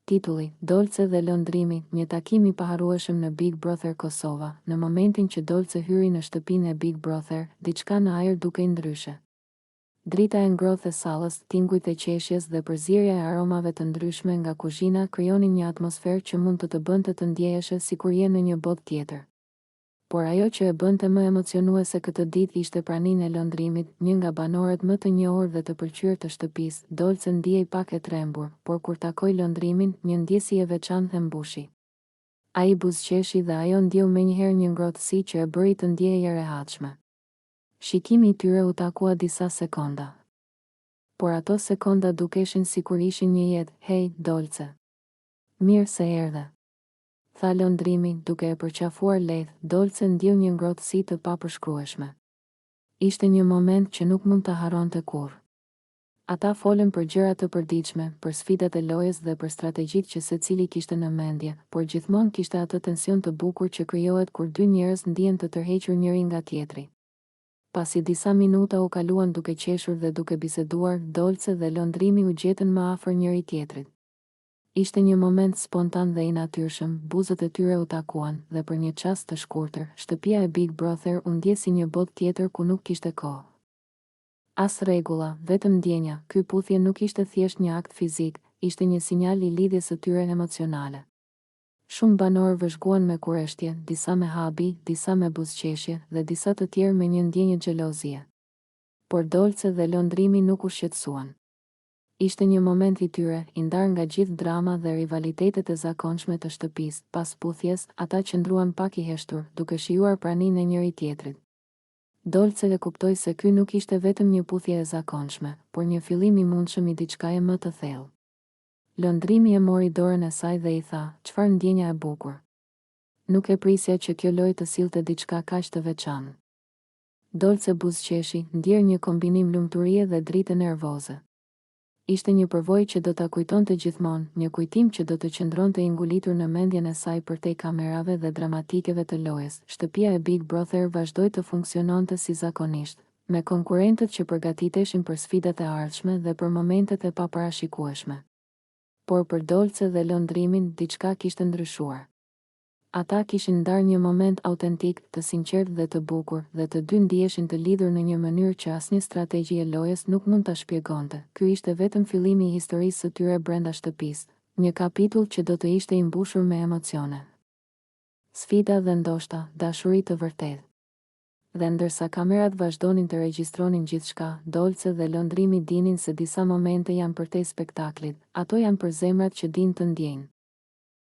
Titulli: Dolce dhe lëndrimi, një takim i paharrueshëm në Big Brother Kosova. Në momentin që Dolce hyri në shtëpinë e Big Brother, diçka në ajër dukej ndryshe. Drita e ngrohtë e sallës, tingujt e qeshjes dhe përzierja e aromave të ndryshme nga kuzhina krijonin një atmosferë që mund të bënte të ndjeheshe sikur je në një botë tjetër. Por ajo që e bënte më emocionuese këtë ditë ishte praninë e lëndrimit, një nga banorët më të njohur dhe të pëlqyer të shtëpisë. Dolce ndjej pak e trembur, por kur takoi lëndrimin, një ndjesi e veçantë e mbushi. Ai buzëqeshi dhe ajo ndjeu menjëherë një ngrohtësi që e bëri të ndjehej e rehatshme. Shikimi i tyre u takua disa sekonda. Por ato sekonda dukeshin sikur ishin një jetë. Hej, Dolce. Mirë se erdhe, tha lëndrimi, duke e përqafuar lehtë. Dolce ndjeu një ngrohtësi të papërshkrueshme. Ishte një moment që nuk mund ta harronte kurrë. Ata folën për gjëra të përditshme, për sfidat e lojës dhe për strategjitë që secili kishte në mendje, por gjithmonë kishte atë tension të bukur që krijohet kur dy njerëz ndihen të tërhequr njëri nga tjetri. Pasi disa minuta u kaluan duke qeshur dhe duke biseduar, Dolce dhe lëndrimi u gjetën më afër njëri tjetrit. Ishte një moment spontan dhe i natyrshëm, buzët e tyre u takuan, dhe për një çast të shkurtër, shtëpia e Big Brother u ndje si një botë tjetër ku nuk kishte kohë. As rregulla, vetëm ndjenja. Ky puthje nuk ishte thjesht një akt fizik, ishte një sinjal i lidhjes së tyre emocionale. Shumë banorë vëzhguan me kurreshtje, disa me habi, disa me buzëqeshje dhe disa të tjerë me një ndjenjë xhelozie. Por Dolce dhe lëndrimi nuk u shqetësuan. Ishte një moment i tyre, i ndar nga gjithë drama dhe rivalitetet e zakonshme të shtëpisë. Pas puthjes, ata qëndruan pak i heshtur, duke shijuar praninë e njëri tjetrit. Dolce e kuptoi se ky nuk ishte vetëm një puthje e zakonshme, por një fillim i mundshëm i diçkaje më të thellë. Lëndrimi e mori dorën e saj dhe i tha: "Çfarë ndjenja e bukur. Nuk e prisja që kjo lojë të sillte diçka kaq të veçantë." Dolce buzëqeshi, ndjer një kombinim lumturie dhe drite nervoze. Ishte një përvojë që do ta kujtonte gjithmonë, një kujtim që do të qëndronte i ngulitur në mendjen e saj përtej kamerave dhe dramatikeve të lojës. Shtëpia e Big Brother vazhdoi të funksiononte si zakonisht, me konkurrentët që përgatiteshin për sfidat e ardhshme dhe për momentet e paparashikueshme. Por për Dolce dhe lëndrimin, diçka kishte ndryshuar. Ata kishin ndarë një moment autentik, të sinqertë dhe të bukur, dhe të dy ndiheshin të lidhur në një mënyrë që asnjë strategji e lojës nuk mund ta shpjegonte. Ky ishte vetëm fillimi i historisë së tyre brenda shtëpisë, një kapitull që do të ishte i mbushur me emocione, sfida dhe ndoshta dashuri të vërtetë. Dhe ndërsa kamerat vazhdonin të regjistronin gjithçka, Dolce dhe lëndrimi dinin se disa momente janë përtej spektaklit, ato janë për zemrat që dinë të ndjejnë.